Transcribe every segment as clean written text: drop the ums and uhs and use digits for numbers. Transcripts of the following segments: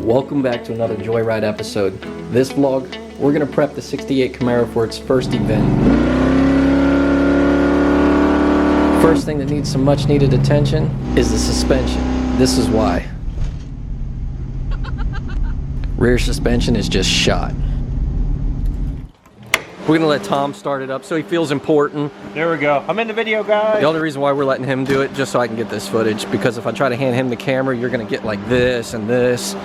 Welcome back to another Joyride episode. This vlog, we're going to prep the 68 Camaro for its first event. First thing that needs some much needed attention is the suspension. This is why. Rear suspension is just shot. We're gonna let Tom start it up so he feels important. There we go. I'm in the video, guys. The only reason why we're letting him do it, just so I can get this footage, because if I try to hand him the camera, you're gonna get like this and this.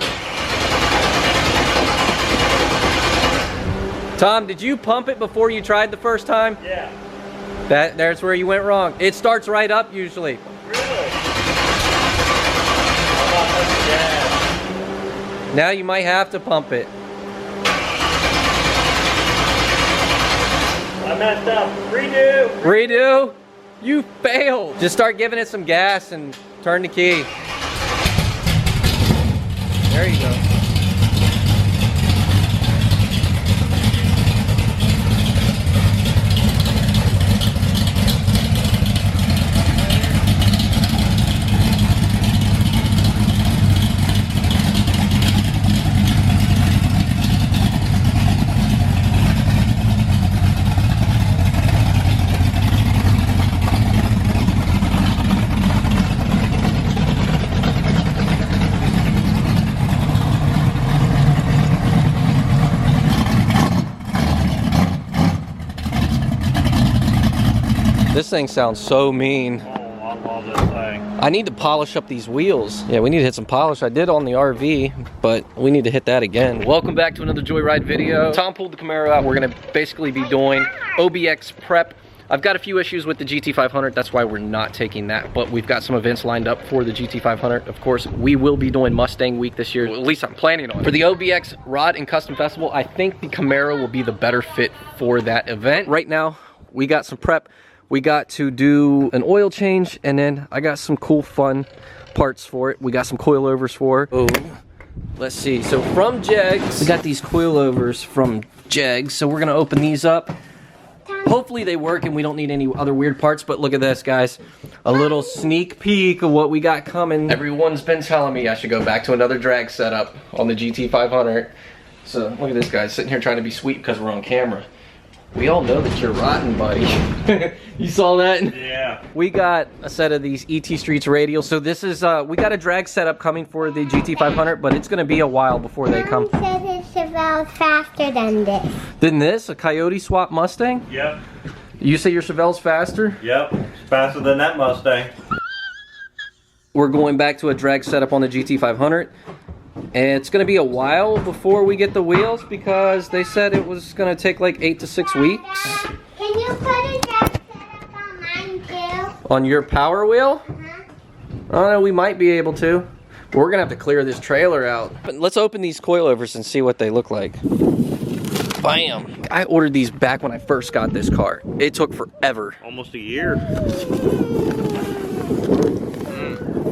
Tom, did you pump it before you tried the first time? Yeah. There's where you went wrong. It starts right up usually. Really? Now you might have to pump it. I messed up. Redo. Redo? You failed. Just start giving it some gas and turn the key. There you go. This thing sounds so mean. Oh, I love this thing. I need to polish up these wheels. Yeah, we need to hit some polish. I did on the RV, but we need to hit that again. Welcome back to another Joyride video. Tom pulled the Camaro out. We're gonna basically be doing OBX prep. I've got a few issues with the GT500. That's why we're not taking that, but we've got some events lined up for the GT500. Of course, we will be doing Mustang Week this year. Well, at least I'm planning on it. For the OBX Rod and Custom Festival, I think the Camaro will be the better fit for that event. Right now, we got some prep. We got to do an oil change, and then I got some cool fun parts for it. We got some coilovers for it. Oh, let's see. So from Jegs, we got these coilovers from Jegs. So we're gonna open these up. Hopefully they work and we don't need any other weird parts, but look at this, guys. A little sneak peek of what we got coming. Everyone's been telling me I should go back to another drag setup on the GT500. So look at this guy sitting here trying to be sweet because we're on camera. We all know that you're rotten, buddy. You saw that? Yeah. We got a set of these ET Streets radials. So this is, we got a drag setup coming for the GT500, but it's gonna be a while before they come. Mom said it Chevelle's faster than this. Than this? A Coyote swap Mustang? Yep. You say your Chevelle's faster? Yep. It's faster than that Mustang. We're going back to a drag setup on the GT500. And it's going to be a while before we get the wheels because they said it was going to take like 8 to 6 weeks. Can you put a drag setup on mine too? On your Power Wheel? I don't know, we might be able to. But we're going to have to clear this trailer out. But let's open these coilovers and see what they look like. Bam! I ordered these back when I first got this car. It took forever. Almost a year.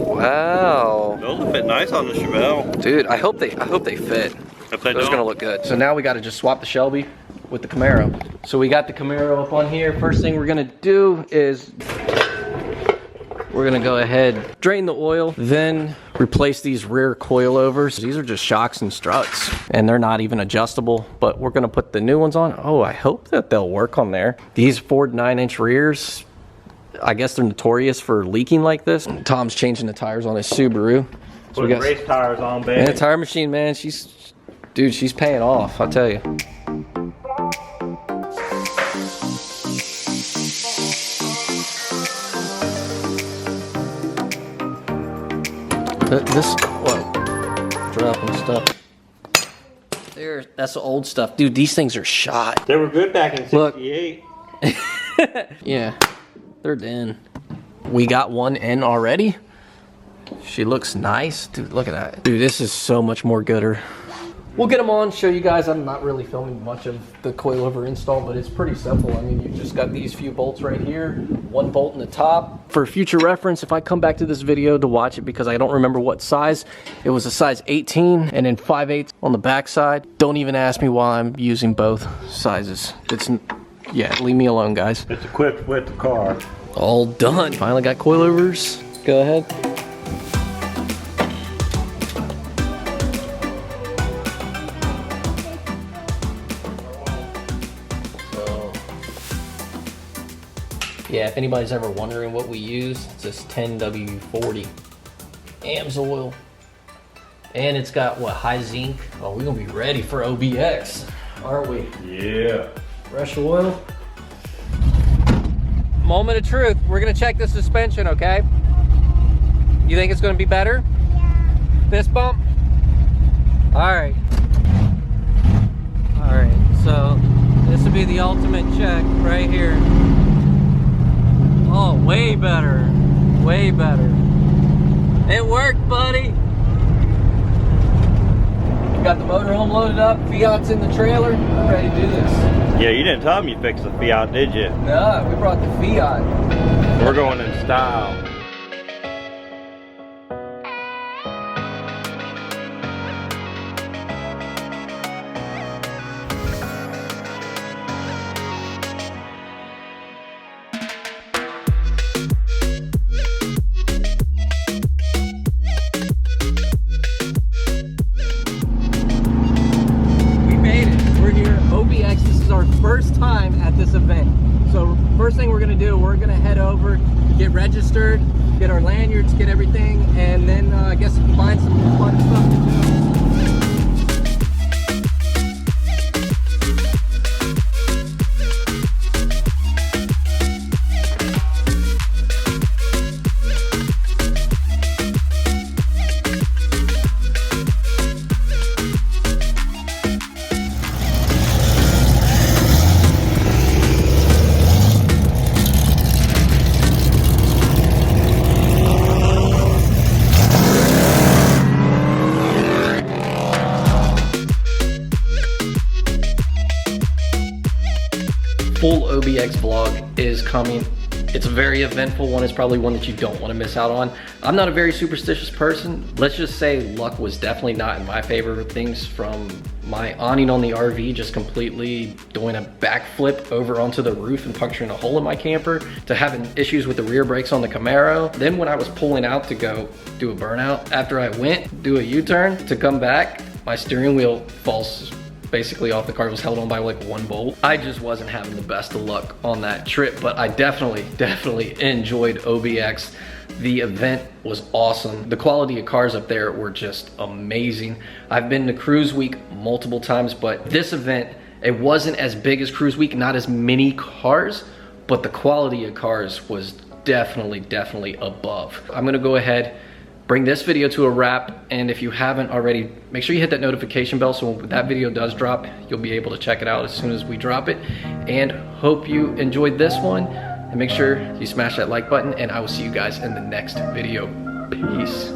Wow. Those fit nice on the Chevelle. Dude, I hope they fit. If they Those don't, gonna look good. So now we gotta just swap the Shelby with the Camaro. So we got the Camaro up on here. First thing we're gonna do is we're gonna go ahead, drain the oil, then replace these rear coilovers. These are just shocks and struts, and they're not even adjustable, but we're gonna put the new ones on. Oh, I hope that they'll work on there. These Ford 9-inch rears, I guess they're notorious for leaking like this. Tom's changing the tires on his Subaru. So we got race tires on, baby. and the tire machine, man, she's paying off, I'll tell you. Whoa, dropping stuff. That's the old stuff. Dude, these things are shot. They were good back in '68. Yeah, they're in. We got one in already. She looks nice. Dude, look at that. Dude, this is so much more gooder. We'll get them on, show you guys. I'm not really filming much of the coilover install, but it's pretty simple. I mean, you just got these few bolts right here, one bolt in the top. For future reference, if I come back to this video to watch it, because I don't remember what size, it was a size 18 and then 5/8 on the back side. Don't even ask me why I'm using both sizes. Yeah, leave me alone, guys. It's equipped with the car. All done. Finally got coilovers. Go ahead. Yeah, if anybody's ever wondering what we use, it's this 10W40 AMS oil. And it's got, what, high zinc? Oh, we're gonna be ready for OBX, aren't we? Yeah. Fresh oil. Moment of truth, we're gonna check the suspension, okay? You think it's gonna be better? Yeah. Fist bump? Alright. Alright, so this would be the ultimate check right here. Oh, way better. Way better. It worked, buddy. Got the motorhome loaded up, Fiat's in the trailer. I'm ready to do this. Yeah, you didn't tell me you fixed the Fiat, did you? No, we brought the Fiat. We're going in style. OBX, this is our first time at this event. So first thing we're gonna do, we're gonna head over, get registered, get our lanyards, get everything, and then I guess find some fun stuff to do. Full OBX vlog is coming. It's a very eventful one. It's probably one that you don't want to miss out on. I'm not a very superstitious person. Let's just say luck was definitely not in my favor. Things from my awning on the RV just completely doing a backflip over onto the roof and puncturing a hole in my camper, to having issues with the rear brakes on the Camaro. Then when I was pulling out to go do a burnout, after I went do a U-turn to come back, my steering wheel falls basically off the car. It was held on by like one bolt. I just wasn't having the best of luck on that trip, but I definitely enjoyed OBX. The event was awesome. The quality of cars up there were just amazing. I've been to Cruise Week multiple times, but this event, it wasn't as big as Cruise Week, not as many cars, but the quality of cars was definitely above. I'm gonna go ahead, bring this video to a wrap, and if you haven't already, make sure you hit that notification bell so when that video does drop, you'll be able to check it out as soon as we drop it. And hope you enjoyed this one, and make sure you smash that like button, and I will see you guys in the next video. Peace.